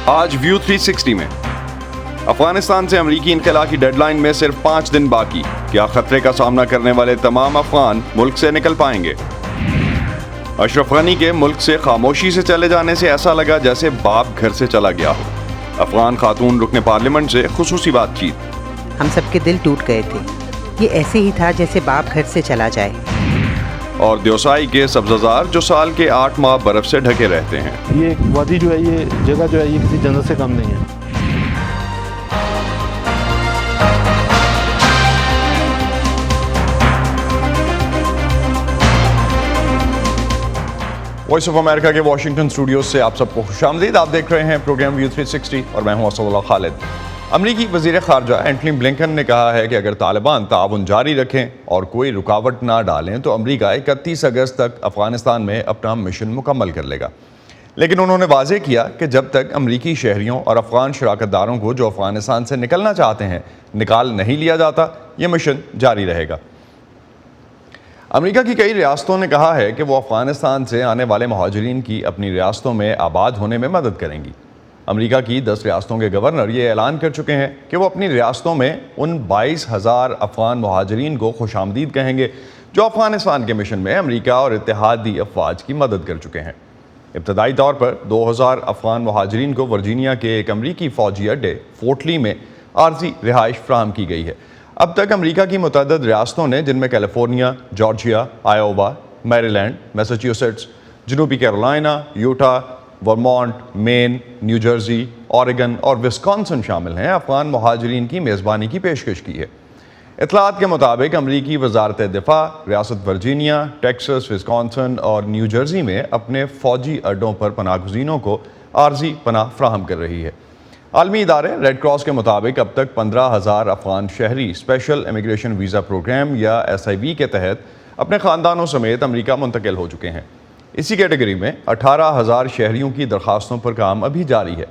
آج ویو 360 میں افغانستان سے امریکی انخلا کی ڈیڈ لائن میں صرف 5 دن باقی، کیا خطرے کا سامنا کرنے والے تمام افغان ملک سے نکل پائیں گے؟ اشرف غنی کے ملک سے خاموشی سے چلے جانے سے ایسا لگا جیسے باپ گھر سے چلا گیا ہو۔ افغان خاتون رکن پارلیمنٹ سے خصوصی بات چیت۔ ہم سب کے دل ٹوٹ گئے تھے، یہ ایسے ہی تھا جیسے باپ گھر سے چلا جائے۔ اور دیوسائی کے سبززار جو سال کے 8 ماہ برف سے ڈھکے رہتے ہیں۔ یہ وادی جو ہے، یہ جگہ جو ہے، یہ کسی جنت سے کم نہیں ہے۔ وائس آف امریکہ کے واشنگٹن اسٹوڈیوز سے آپ سب کو خوش آمدید۔ آپ دیکھ رہے ہیں پروگرام ویو 360 اور میں ہوں اسد اللہ خالد۔ امریکی وزیر خارجہ اینٹنی بلنکن نے کہا ہے کہ اگر طالبان تعاون جاری رکھیں اور کوئی رکاوٹ نہ ڈالیں تو امریکہ 31 اگست تک افغانستان میں اپنا مشن مکمل کر لے گا، لیکن انہوں نے واضح کیا کہ جب تک امریکی شہریوں اور افغان شراکت داروں کو جو افغانستان سے نکلنا چاہتے ہیں نکال نہیں لیا جاتا، یہ مشن جاری رہے گا۔ امریکہ کی کئی ریاستوں نے کہا ہے کہ وہ افغانستان سے آنے والے مہاجرین کی اپنی ریاستوں میں آباد ہونے میں مدد کریں گی۔ امریکہ کی 10 ریاستوں کے گورنر یہ اعلان کر چکے ہیں کہ وہ اپنی ریاستوں میں ان 22,000 افغان مہاجرین کو خوش آمدید کہیں گے جو افغانستان کے مشن میں امریکہ اور اتحادی افواج کی مدد کر چکے ہیں۔ ابتدائی طور پر 2,000 افغان مہاجرین کو ورجینیا کے ایک امریکی فوجی اڈے فورٹ لی میں عارضی رہائش فراہم کی گئی ہے۔ اب تک امریکہ کی متعدد ریاستوں نے، جن میں کیلیفورنیا، جارجیا، آئیووا، میری لینڈ، میساچیوسیٹس، جنوبی کیرولائنا، یوٹا، ورمونٹ، مین، نیو جرسی، اوریگن اور وسکانسن شامل ہیں، افغان مہاجرین کی میزبانی کی پیشکش کی ہے۔ اطلاعات کے مطابق امریکی وزارت دفاع ریاست ورجینیا، ٹیکساس، وسکانسن اور نیو جرسی میں اپنے فوجی اڈوں پر پناہ گزینوں کو عارضی پناہ فراہم کر رہی ہے۔ عالمی ادارے ریڈ کراس کے مطابق اب تک 15,000 افغان شہری اسپیشل امیگریشن ویزا پروگرام یا SIV کے تحت اپنے خاندانوں سمیت امریکہ منتقل ہو چکے ہیں۔ اسی کیٹیگری میں 18,000 شہریوں کی درخواستوں پر کام ابھی جاری ہے۔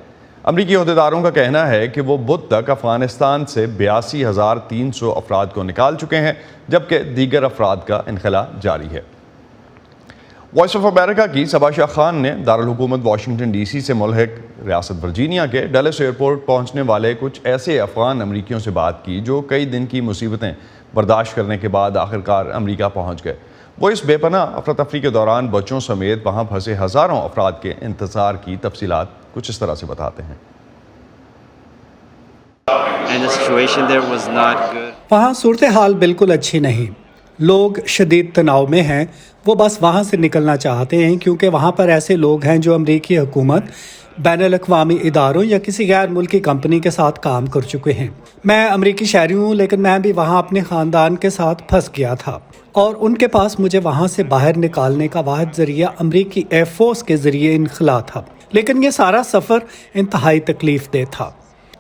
امریکی عہدیداروں کا کہنا ہے کہ وہ بدھ تک افغانستان سے 82,300 افراد کو نکال چکے ہیں، جبکہ دیگر افراد کا انخلا جاری ہے۔ وائس آف امریکہ کی صبا شاہ خان نے دارالحکومت واشنگٹن DC سے ملحق ریاست ورجینیا کے ڈلس ایئرپورٹ پہنچنے والے کچھ ایسے افغان امریکیوں سے بات کی جو کئی دن کی مصیبتیں برداشت کرنے کے بعد آخرکار امریکہ پہنچ گئے۔ وہ اس بے پناہ افراتفری کے دوران بچوں سمیت وہاں پھنسے ہزاروں افراد کے انتظار کی تفصیلات کچھ اس طرح سے بتاتے ہیں۔ وہاں صورتحال بالکل اچھی نہیں، لوگ شدید تناؤ میں ہیں، وہ بس وہاں سے نکلنا چاہتے ہیں کیونکہ وہاں پر ایسے لوگ ہیں جو امریکی حکومت، بین الاقوامی اداروں یا کسی غیر ملکی کمپنی کے ساتھ کام کر چکے ہیں۔ میں امریکی شہری ہوں، لیکن میں بھی وہاں اپنے خاندان کے ساتھ پھنس گیا تھا اور ان کے پاس مجھے وہاں سے باہر نکالنے کا واحد ذریعہ امریکی ایئر فورس کے ذریعے انخلا تھا، لیکن یہ سارا سفر انتہائی تکلیف دہ تھا۔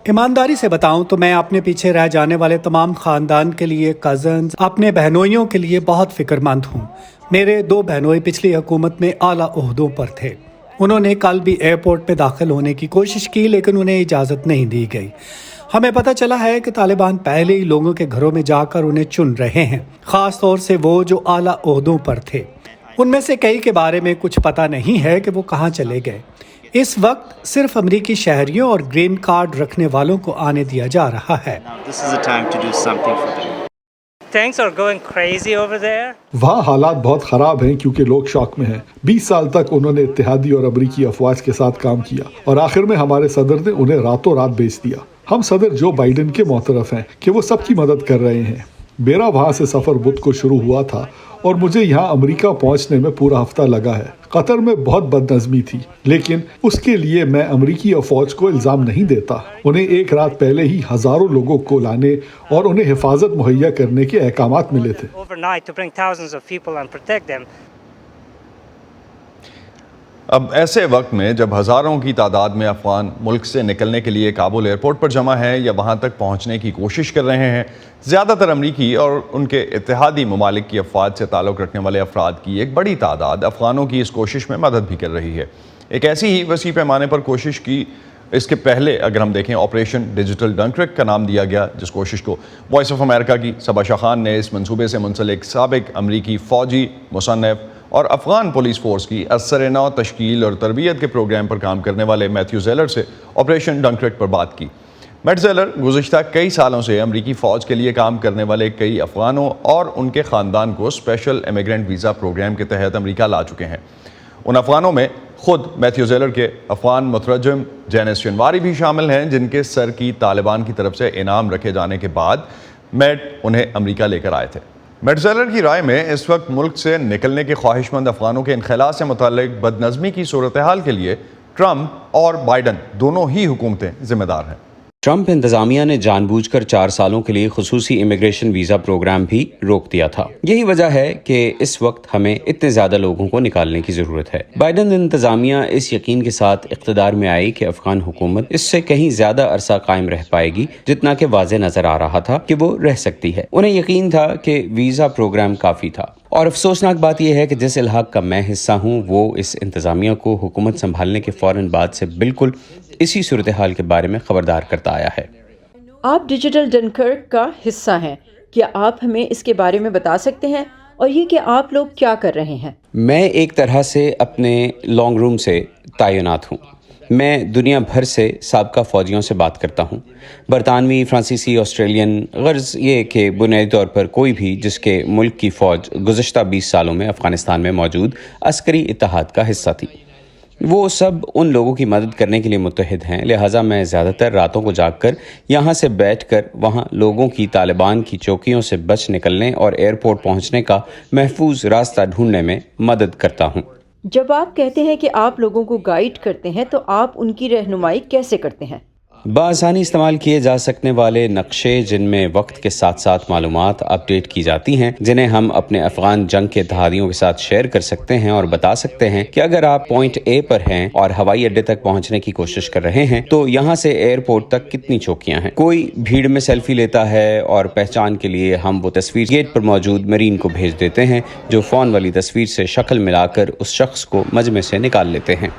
ایمانداری سے بتاؤں تو میں اپنے پیچھے رہ جانے والے تمام خاندان کے لیے، کزنز، اپنے بہنوئیوں کے لیے بہت فکر مند ہوں۔ میرے 2 بہنوئی پچھلی حکومت میں اعلیٰ عہدوں پر تھے۔ انہوں نے کل بھی ایئرپورٹ میں داخل ہونے کی کوشش کی لیکن انہیں اجازت نہیں دی گئی۔ ہمیں پتہ چلا ہے کہ طالبان پہلے ہی لوگوں کے گھروں میں جا کر انہیں چن رہے ہیں، خاص طور سے وہ جو اعلیٰ عہدوں پر تھے۔ ان میں سے کئی کے بارے میں کچھ پتہ نہیں ہے کہ وہ کہاں چلے گئے۔ اس وقت صرف امریکی شہریوں اور گرین کارڈ رکھنے والوں کو آنے دیا جا رہا ہے۔ وہاں حالات بہت خراب ہیں کیونکہ لوگ شوق میں ہیں۔ 20 سال تک انہوں نے اتحادی اور امریکی افواج کے ساتھ کام کیا اور آخر میں ہمارے صدر نے انہیں راتوں رات بیچ دیا۔ ہم صدر جو بائیڈن کے معترف ہیں کہ وہ سب کی مدد کر رہے ہیں۔ میرا وہاں سے سفر بدھ کو شروع ہوا تھا اور مجھے یہاں امریکہ پہنچنے میں پورا ہفتہ لگا ہے۔ قطر میں بہت بد نظمی تھی، لیکن اس کے لیے میں امریکی افواج کو الزام نہیں دیتا۔ انہیں ایک رات پہلے ہی ہزاروں لوگوں کو لانے اور انہیں حفاظت مہیا کرنے کے احکامات ملے تھے۔ اب ایسے وقت میں جب ہزاروں کی تعداد میں افغان ملک سے نکلنے کے لیے کابل ایئرپورٹ پر جمع ہیں یا وہاں تک پہنچنے کی کوشش کر رہے ہیں، زیادہ تر امریکی اور ان کے اتحادی ممالک کی افواج سے تعلق رکھنے والے افراد کی ایک بڑی تعداد افغانوں کی اس کوشش میں مدد بھی کر رہی ہے۔ ایک ایسی ہی وسیع پیمانے پر کوشش کی اس کے پہلے اگر ہم دیکھیں آپریشن ڈیجیٹل ڈنکرک کا نام دیا گیا، جس کوشش کو وائس آف امریکہ کی صبا شاہ خان نے اس منصوبے سے منسلک سابق امریکی فوجی، مصنف اور افغان پولیس فورس کی اثر نو تشکیل اور تربیت کے پروگرام پر کام کرنے والے میتھیو زیلر سے آپریشن ڈنکرک پر بات کی۔ میٹ زیلر گزشتہ کئی سالوں سے امریکی فوج کے لیے کام کرنے والے کئی افغانوں اور ان کے خاندان کو اسپیشل امیگرینٹ ویزا پروگرام کے تحت امریکہ لا چکے ہیں۔ ان افغانوں میں خود میتھیو زیلر کے افغان مترجم جینس شنواری بھی شامل ہیں، جن کے سر کی طالبان کی طرف سے انعام رکھے جانے کے بعد میٹ انہیں امریکہ لے کر آئے تھے۔ میٹ زیلر کی رائے میں اس وقت ملک سے نکلنے کے خواہش مند افغانوں کے انخلا سے متعلق بد نظمی کی صورتحال کے لیے ٹرمپ اور بائیڈن دونوں ہی حکومتیں ذمہ دار ہیں۔ ٹرمپ انتظامیہ نے جان بوجھ کر 4 سالوں کے لیے خصوصی امیگریشن ویزا پروگرام بھی روک دیا تھا۔ یہی وجہ ہے کہ اس وقت ہمیں اتنے زیادہ لوگوں کو نکالنے کی ضرورت ہے۔ بائیڈن انتظامیہ اس یقین کے ساتھ اقتدار میں آئی کہ افغان حکومت اس سے کہیں زیادہ عرصہ قائم رہ پائے گی جتنا کہ واضح نظر آ رہا تھا کہ وہ رہ سکتی ہے۔ انہیں یقین تھا کہ ویزا پروگرام کافی تھا، اور افسوسناک بات یہ ہے کہ جس الحاق کا میں حصہ ہوں وہ اس انتظامیہ کو حکومت سنبھالنے کے فوراً بعد سے بالکل اسی صورتحال کے بارے میں خبردار کرتا آیا ہے۔ آپ ڈیجیٹل ڈنکرک کا حصہ ہیں، کیا آپ ہمیں اس کے بارے میں بتا سکتے ہیں، اور یہ کہ آپ لوگ کیا کر رہے ہیں؟ میں ایک طرح سے اپنے لانگ روم سے تعینات ہوں۔ میں دنیا بھر سے سابقہ فوجیوں سے بات کرتا ہوں، برطانوی، فرانسیسی، آسٹریلین، غرض یہ کہ بنیادی طور پر کوئی بھی جس کے ملک کی فوج گزشتہ 20 سالوں میں افغانستان میں موجود عسکری اتحاد کا حصہ تھی، وہ سب ان لوگوں کی مدد کرنے کے لیے متحد ہیں۔ لہٰذا میں زیادہ تر راتوں کو جاگ کر یہاں سے بیٹھ کر وہاں لوگوں کی طالبان کی چوکیوں سے بچ نکلنے اور ایئرپورٹ پہنچنے کا محفوظ راستہ ڈھونڈنے میں مدد کرتا ہوں۔ جب آپ کہتے ہیں کہ آپ لوگوں کو گائیڈ کرتے ہیں تو آپ ان کی رہنمائی کیسے کرتے ہیں؟ بآسانی استعمال کیے جا سکنے والے نقشے جن میں وقت کے ساتھ ساتھ معلومات اپ ڈیٹ کی جاتی ہیں، جنہیں ہم اپنے افغان جنگ کے اتحادیوں کے ساتھ شیئر کر سکتے ہیں اور بتا سکتے ہیں کہ اگر آپ پوائنٹ اے پر ہیں اور ہوائی اڈے تک پہنچنے کی کوشش کر رہے ہیں تو یہاں سے ایئرپورٹ تک کتنی چوکیاں ہیں۔ کوئی بھیڑ میں سیلفی لیتا ہے اور پہچان کے لیے ہم وہ تصویر گیٹ پر موجود مرین کو بھیج دیتے ہیں، جو فون والی تصویر سے شکل ملا کر اس شخص کو مجمع سے نکال لیتے ہیں۔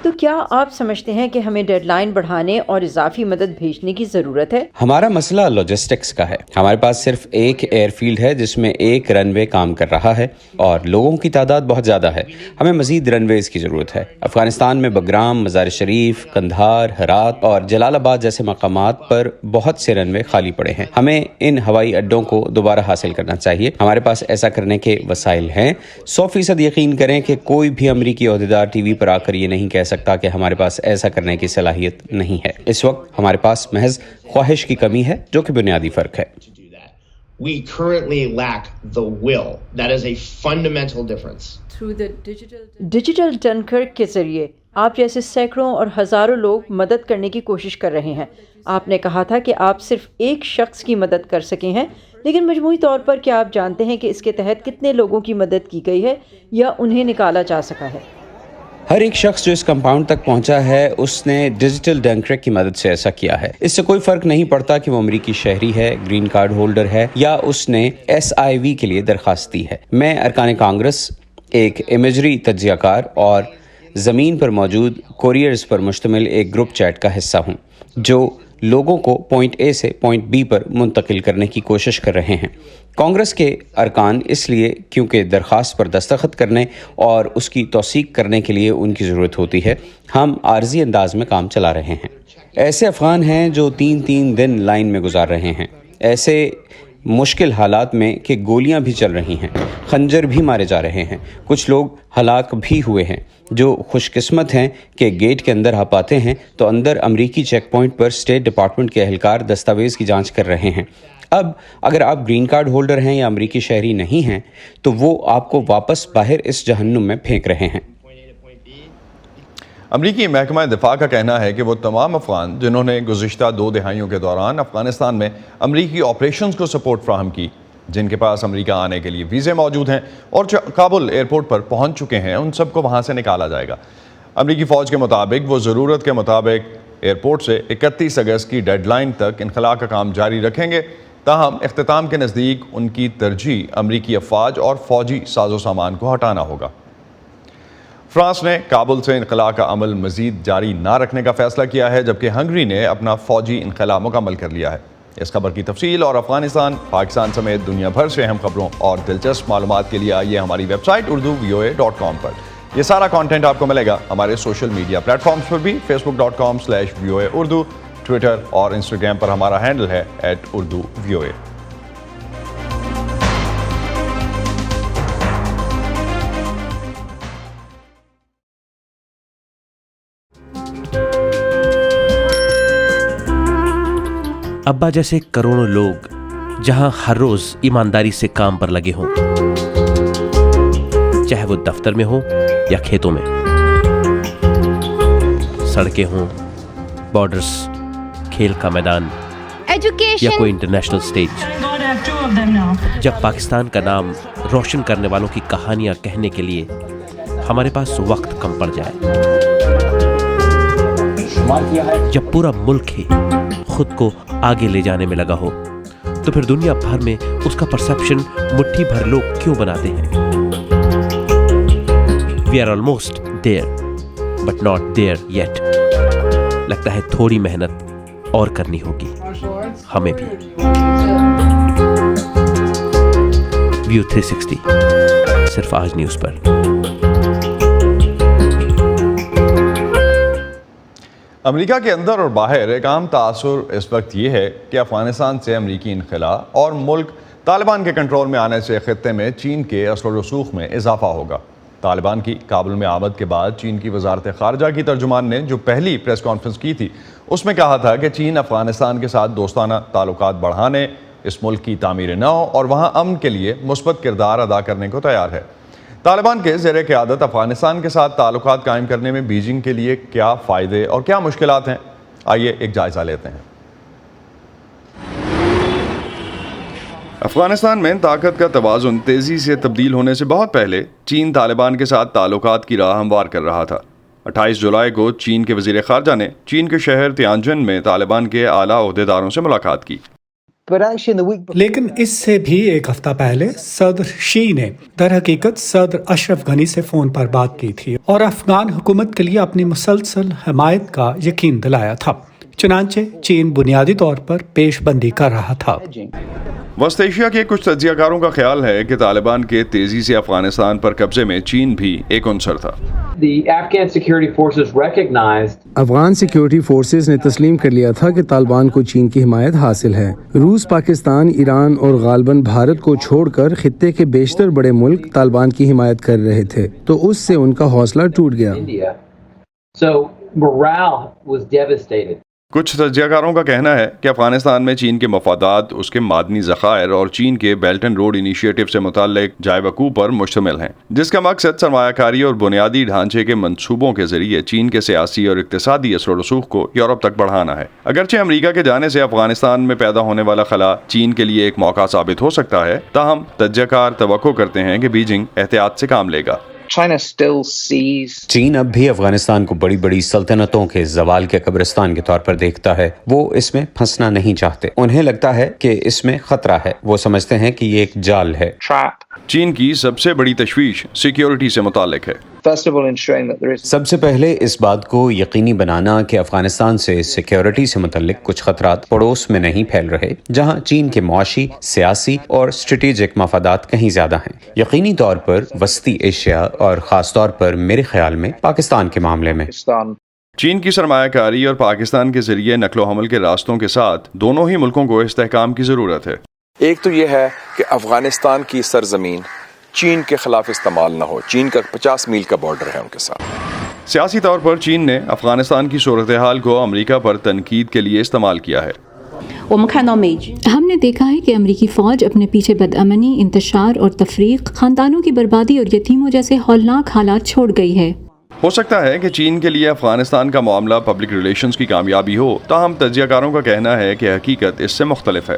تو کیا آپ سمجھتے ہیں کہ ہمیں ڈیڈ لائن بڑھانے اور اضافی مدد بھیجنے کی ضرورت ہے؟ ہمارا مسئلہ لاجسٹکس کا ہے۔ ہمارے پاس صرف ایک ایئر فیلڈ ہے جس میں ایک رن وے کام کر رہا ہے اور لوگوں کی تعداد بہت زیادہ ہے۔ ہمیں مزید رن ویز کی ضرورت ہے۔ افغانستان میں بگرام، مزار شریف، قندھار، ہرات اور جلال آباد جیسے مقامات پر بہت سے رن وے خالی پڑے ہیں۔ ہمیں ان ہوائی اڈوں کو دوبارہ حاصل کرنا چاہیے۔ ہمارے پاس ایسا کرنے کے وسائل ہیں۔ 100% یقین کریں کہ کوئی بھی امریکی عہدیدار ٹی وی پر آ کر یہ نہیں کہہ سکتا کہ ہمارے پاس ایسا کرنے کی صلاحیت نہیں ہے۔ اس وقت ہمارے پاس محض خواہش کی کمی ہے، جو کہ بنیادی فرق ہے۔ We currently lack the will. That is a fundamental difference. Digital Dunkirk کے ذریعے آپ جیسے سینکڑوں اور ہزاروں لوگ مدد کرنے کی کوشش کر رہے ہیں۔ آپ نے کہا تھا کہ آپ صرف ایک شخص کی مدد کر سکے ہیں، لیکن مجموعی طور پر کیا آپ جانتے ہیں کہ اس کے تحت کتنے لوگوں کی مدد کی گئی ہے یا انہیں نکالا جا سکا ہے؟ ہر ایک شخص جو اس کمپاؤنڈ تک پہنچا ہے اس نے ڈیجیٹل ڈنکرک کی مدد سے ایسا کیا ہے۔ اس سے کوئی فرق نہیں پڑتا کہ وہ امریکی شہری ہے، گرین کارڈ ہولڈر ہے یا اس نے SIV کے لیے درخواست دی ہے۔ میں ارکان کانگریس، ایک امیجری تجزیہ کار اور زمین پر موجود کوریئرز پر مشتمل ایک گروپ چیٹ کا حصہ ہوں، جو لوگوں کو پوائنٹ اے سے پوائنٹ بی پر منتقل کرنے کی کوشش کر رہے ہیں۔ کانگریس کے ارکان اس لیے کیونکہ درخواست پر دستخط کرنے اور اس کی توثیق کرنے کے لیے ان کی ضرورت ہوتی ہے، ہم عارضی انداز میں کام چلا رہے ہیں۔ ایسے افغان ہیں جو 3 دن لائن میں گزار رہے ہیں، ایسے مشکل حالات میں کہ گولیاں بھی چل رہی ہیں، خنجر بھی مارے جا رہے ہیں، کچھ لوگ ہلاک بھی ہوئے ہیں۔ جو خوش قسمت ہیں کہ گیٹ کے اندر آپ آتے ہیں تو اندر امریکی چیک پوائنٹ پر اسٹیٹ ڈپارٹمنٹ کے اہلکار دستاویز کی جانچ کر رہے ہیں۔ اب اگر آپ گرین کارڈ ہولڈر ہیں یا امریکی شہری نہیں ہیں تو وہ آپ کو واپس باہر اس جہنم میں پھینک رہے ہیں۔ امریکی محکمہ دفاع کا کہنا ہے کہ وہ تمام افغان جنہوں نے گزشتہ 2 دہائیوں کے دوران افغانستان میں امریکی آپریشنز کو سپورٹ فراہم کی، جن کے پاس امریکہ آنے کے لیے ویزے موجود ہیں اور کابل ایئرپورٹ پر پہنچ چکے ہیں، ان سب کو وہاں سے نکالا جائے گا۔ امریکی فوج کے مطابق وہ ضرورت کے مطابق ایئرپورٹ سے 31 اگست کی ڈیڈ لائن تک انخلاء کا کام جاری رکھیں گے، تاہم اختتام کے نزدیک ان کی ترجیح امریکی افواج اور فوجی ساز و سامان کو ہٹانا ہوگا۔ فرانس نے کابل سے انخلاء کا عمل مزید جاری نہ رکھنے کا فیصلہ کیا ہے، جبکہ ہنگری نے اپنا فوجی انخلاء مکمل کر لیا ہے۔ اس خبر کی تفصیل اور افغانستان، پاکستان سمیت دنیا بھر سے اہم خبروں اور دلچسپ معلومات کے لیے آئیے ہماری ویب سائٹ urduvoa.com پر۔ یہ سارا کانٹینٹ آپ کو ملے گا ہمارے سوشل میڈیا پلیٹ فارمز پر بھی، facebook.com/VOA Urdu، ٹویٹر اور انسٹاگرام پر ہمارا ہینڈل ہے @urduvoa۔ ابا جیسے کروڑوں لوگ جہاں ہر روز ایمانداری سے کام پر لگے ہوں، چاہے وہ دفتر میں ہوں یا کھیتوں میں، سڑکیں ہوں، بارڈرز، کھیل کا میدان یا کوئی انٹرنیشنل سٹیج، جب پاکستان کا نام روشن کرنے والوں کی کہانیاں کہنے کے لیے ہمارے پاس وقت کم پڑ جائے، جب پورا ملک ہی خود کو آگے لے جانے میں لگا ہو، تو پھر دنیا بھر میں اس کا پرسپشن مٹھی بھر لوگ کیوں بناتے ہیں؟ We are almost there, but not there yet. لگتا ہے تھوڑی محنت اور کرنی ہوگی ہمیں بھی۔ ویو 360 صرف آج نیوز پر۔ امریکہ کے اندر اور باہر ایک عام تاثر اس وقت یہ ہے کہ افغانستان سے امریکی انخلا اور ملک طالبان کے کنٹرول میں آنے سے خطے میں چین کے اثر و رسوخ میں اضافہ ہوگا۔ طالبان کی کابل میں آمد کے بعد چین کی وزارت خارجہ کی ترجمان نے جو پہلی پریس کانفرنس کی تھی، اس میں کہا تھا کہ چین افغانستان کے ساتھ دوستانہ تعلقات بڑھانے، اس ملک کی تعمیر نو اور وہاں امن کے لیے مثبت کردار ادا کرنے کو تیار ہے۔ طالبان کے زیر قیادت افغانستان کے ساتھ تعلقات قائم کرنے میں بیجنگ کے لیے کیا فائدے اور کیا مشکلات ہیں، آئیے ایک جائزہ لیتے ہیں۔ افغانستان میں طاقت کا توازن تیزی سے تبدیل ہونے سے بہت پہلے چین طالبان کے ساتھ تعلقات کی راہ ہموار کر رہا تھا۔ 28 جولائی کو چین کے وزیر خارجہ نے چین کے شہر تیانجن میں طالبان کے اعلیٰ عہدیداروں سے ملاقات کی۔ لیکن اس سے بھی ایک ہفتہ پہلے صدر شی نے در حقیقت صدر اشرف غنی سے فون پر بات کی تھی اور افغان حکومت کے لیے اپنی مسلسل حمایت کا یقین دلایا تھا، چنانچہ چین بنیادی طور پر پیش بندی کر رہا تھا۔ وسط ایشیا کے کچھ تجزیہ کاروں کا خیال ہے کہ طالبان کے تیزی سے افغانستان پر قبضے میں چین بھی ایک عنصر تھا۔ افغان سیکیورٹی فورسز نے تسلیم کر لیا تھا کہ طالبان کو چین کی حمایت حاصل ہے۔ روس، پاکستان، ایران اور غالباً بھارت کو چھوڑ کر خطے کے بیشتر بڑے ملک طالبان کی حمایت کر رہے تھے، تو اس سے ان کا حوصلہ ٹوٹ گیا۔ کچھ تجزیہ کاروں کا کہنا ہے کہ افغانستان میں چین کے مفادات اس کے معدنی ذخائر اور چین کے بیلٹ اینڈ روڈ انیشیٹو سے متعلق جائے وقوع پر مشتمل ہیں، جس کا مقصد سرمایہ کاری اور بنیادی ڈھانچے کے منصوبوں کے ذریعے چین کے سیاسی اور اقتصادی اثر و رسوخ کو یورپ تک بڑھانا ہے۔ اگرچہ امریکہ کے جانے سے افغانستان میں پیدا ہونے والا خلا چین کے لیے ایک موقع ثابت ہو سکتا ہے، تاہم تجزیہ کار توقع کرتے ہیں کہ بیجنگ احتیاط سے کام لے گا۔ چین اب بھی افغانستان کو بڑی بڑی سلطنتوں کے زوال کے قبرستان کے طور پر دیکھتا ہے۔ وہ اس میں پھنسنا نہیں چاہتے، انہیں لگتا ہے کہ اس میں خطرہ ہے، وہ سمجھتے ہیں کہ یہ ایک جال ہے۔ چین کی سب سے بڑی تشویش سیکیورٹی سے متعلق ہے۔ سب سے پہلے اس بات کو یقینی بنانا کہ افغانستان سے سیکیورٹی سے متعلق کچھ خطرات پڑوس میں نہیں پھیل رہے، جہاں چین کے معاشی، سیاسی اور اسٹریٹجک مفادات کہیں زیادہ ہیں، یقینی طور پر وسطی ایشیا اور خاص طور پر میرے خیال میں پاکستان کے معاملے میں۔ چین کی سرمایہ کاری اور پاکستان کے ذریعے نقل و حمل کے راستوں کے ساتھ دونوں ہی ملکوں کو استحکام کی ضرورت ہے۔ ایک تو یہ ہے کہ افغانستان کی سرزمین چین کے خلاف استعمال نہ ہو، چین کا 50 میل کا بارڈر ہے ان کے ساتھ۔ سیاسی طور پر چین نے افغانستان کی صورتحال کو امریکہ پر تنقید کے لیے استعمال کیا ہے۔ ہم نے دیکھا ہے کہ امریکی فوج اپنے پیچھے بدامنی، انتشار اور تفریق، خاندانوں کی بربادی اور یتیموں جیسے ہولناک حالات چھوڑ گئی ہے۔ ہو سکتا ہے کہ چین کے لیے افغانستان کا معاملہ پبلک ریلیشنز کی کامیابی ہو، تاہم تجزیہ کاروں کا کہنا ہے کہ حقیقت اس سے مختلف ہے۔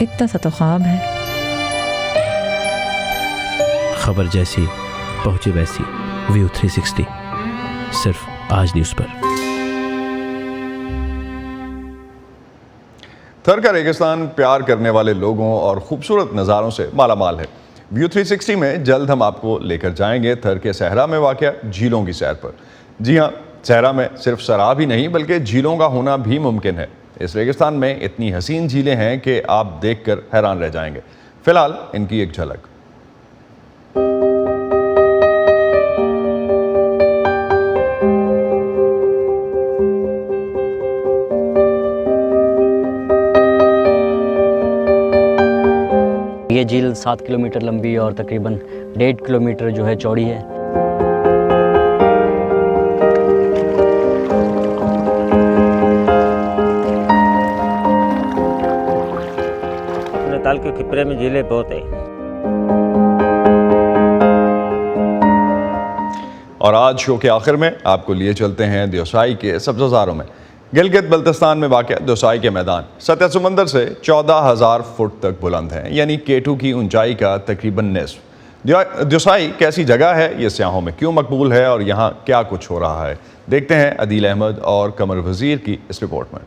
اتنا سا تو خواب ہے. خبر جیسی پہنچے ویسی، ویو 360 صرف آج نیوز پر. تھر کا ریگستان پیار کرنے والے لوگوں اور خوبصورت نظاروں سے مالا مال ہے. ویو 360 میں جلد ہم آپ کو لے کر جائیں گے تھر کے صحرا میں واقع جھیلوں کی سیر پر. جی ہاں، صحرا میں صرف سراب ہی نہیں بلکہ جھیلوں کا ہونا بھی ممکن ہے. اس ریگستان میں اتنی حسین جھیلیں ہیں کہ آپ دیکھ کر حیران رہ جائیں گے. فی الحال ان کی ایک جھلک. یہ جھیل 7 کلومیٹر لمبی اور تقریباً 1.5 کلومیٹر جو ہے چوڑی ہے. نینیتال کے کھپرے میں جھیلیں بہت ہیں. اور آج شو کے آخر میں آپ کو لیے چلتے ہیں دیوسائی کے سبززاروں میں. گلگت بلتستان میں واقع دیوسائی کے میدان سطح سمندر سے 14,000 فٹ تک بلند ہیں، یعنی K2 کی اونچائی کا تقریباً نصف. دیوسائی کیسی جگہ ہے، یہ سیاحوں میں کیوں مقبول ہے اور یہاں کیا کچھ ہو رہا ہے، دیکھتے ہیں عدیل احمد اور قمر وزیر کی اس رپورٹ میں.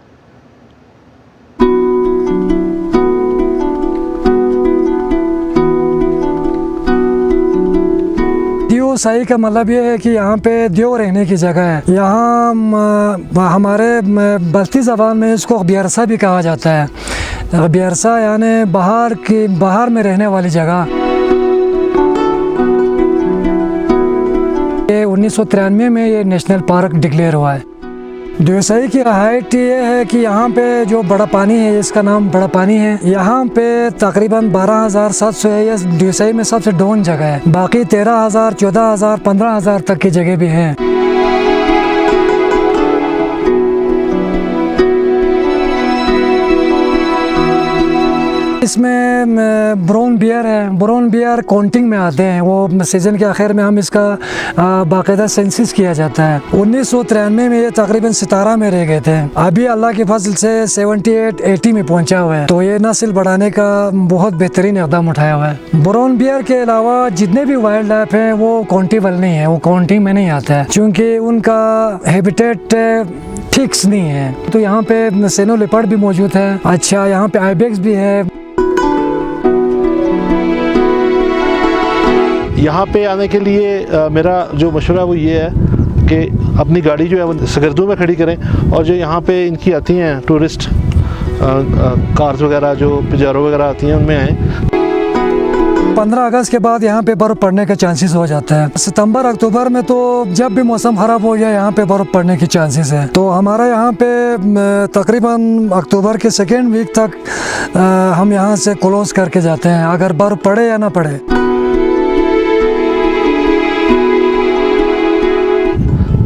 دیوسائی کا مطلب یہ ہے کہ یہاں پہ دیو رہنے کی جگہ ہے. یہاں ہمارے بلتی زبان میں اس کو بیرسا بھی کہا جاتا ہے. بیرسا یعنی باہر میں رہنے والی جگہ. یہ 1993 میں یہ نیشنل پارک ڈکلیئر ہوا ہے. دیوسائی کی ہائٹ یہ ہے کہ یہاں پہ جو بڑا پانی ہے، اس کا نام بڑا پانی ہے، یہاں پہ تقریباً 12,700 ہے. یہ دیوسائی میں سب سے ڈاؤن جگہ ہے. باقی 13,000 14,000 15,000 تک کی جگہ بھی ہیں. اس میں براؤن بیئر ہے. براؤن بیئر کاؤنٹنگ میں آتے ہیں، وہ سیزن کے آخر میں ہم اس کا باقاعدہ سینسس کیا جاتا ہے. 1993 میں یہ تقریباً 17 میں رہ گئے تھے. ابھی اللہ کی فضل سے 78-80 میں پہنچا ہوا ہے. تو یہ نسل بڑھانے کا بہت بہترین اقدام اٹھایا ہوا ہے. براؤن بیئر کے علاوہ جتنے بھی وائلڈ لائف ہیں وہ کاؤنٹیبل نہیں ہے، وہ کاؤنٹنگ میں نہیں آتا ہے چونکہ ان کا ہیبیٹیٹ فکس نہیں ہے. تو یہاں پہ سینو لیپرڈ بھی موجود ہے. اچھا، یہاں پہ آئیبیکس بھی ہے. یہاں پہ آنے کے لیے میرا جو مشورہ وہ یہ ہے کہ اپنی گاڑی جو ہے وہ سگردوں میں کھڑی کریں، اور جو یہاں پہ ان کی آتی ہیں ٹورسٹ کارز وغیرہ، جو پجارو وغیرہ آتی ہیں، ان میں آئیں. 15 اگست کے بعد یہاں پہ برف پڑنے کا چانسز ہو جاتا ہے. ستمبر اکتوبر میں تو جب بھی موسم خراب ہو گیا یہاں پہ برف پڑنے کی چانسز ہے. تو ہمارا یہاں پہ تقریباً اکتوبر کے 2nd ویک تک ہم یہاں سے کلوز کر کے جاتے ہیں، اگر برف پڑے یا نہ پڑے.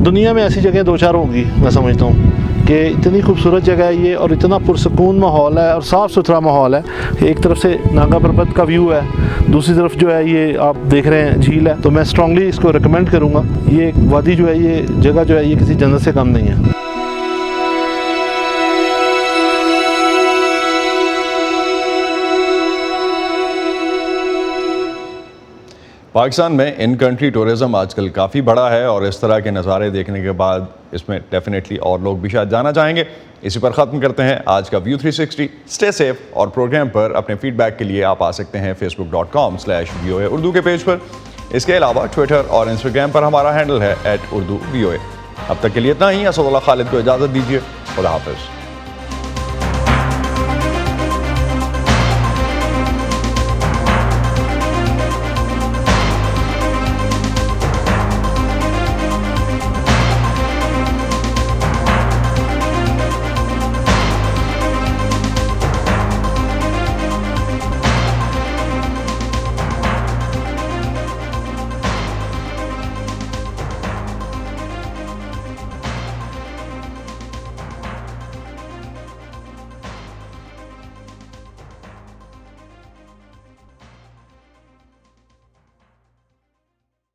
دنیا میں ایسی جگہیں 2-4 ہوں گی، میں سمجھتا ہوں کہ اتنی خوبصورت جگہ ہے یہ، اور اتنا پرسکون ماحول ہے اور صاف ستھرا ماحول ہے. ایک طرف سے ناگا پربت کا ویو ہے، دوسری طرف جو ہے یہ آپ دیکھ رہے ہیں جھیل ہے. تو میں اسٹرانگلی اس کو ریکمینڈ کروں گا. یہ وادی جو ہے، یہ جگہ جو ہے، یہ کسی جنت سے کم نہیں ہے. پاکستان میں ان کنٹری ٹورزم آج کل کافی بڑا ہے، اور اس طرح کے نظارے دیکھنے کے بعد اس میں ڈیفینیٹلی اور لوگ بھی شاید جانا چاہیں گے. اسی پر ختم کرتے ہیں آج کا ویو 360. Stay safe. اور پروگرام پر اپنے فیڈ بیک کے لیے آپ آ سکتے ہیں facebook.com/VOA اردو کے پیج پر. اس کے علاوہ ٹویٹر اور انسٹاگرام پر ہمارا ہینڈل ہے @urduvoa. اب تک کے لیے اتنا ہی. اسد اللہ خالد کو اجازت دیجیے. خدا حافظ.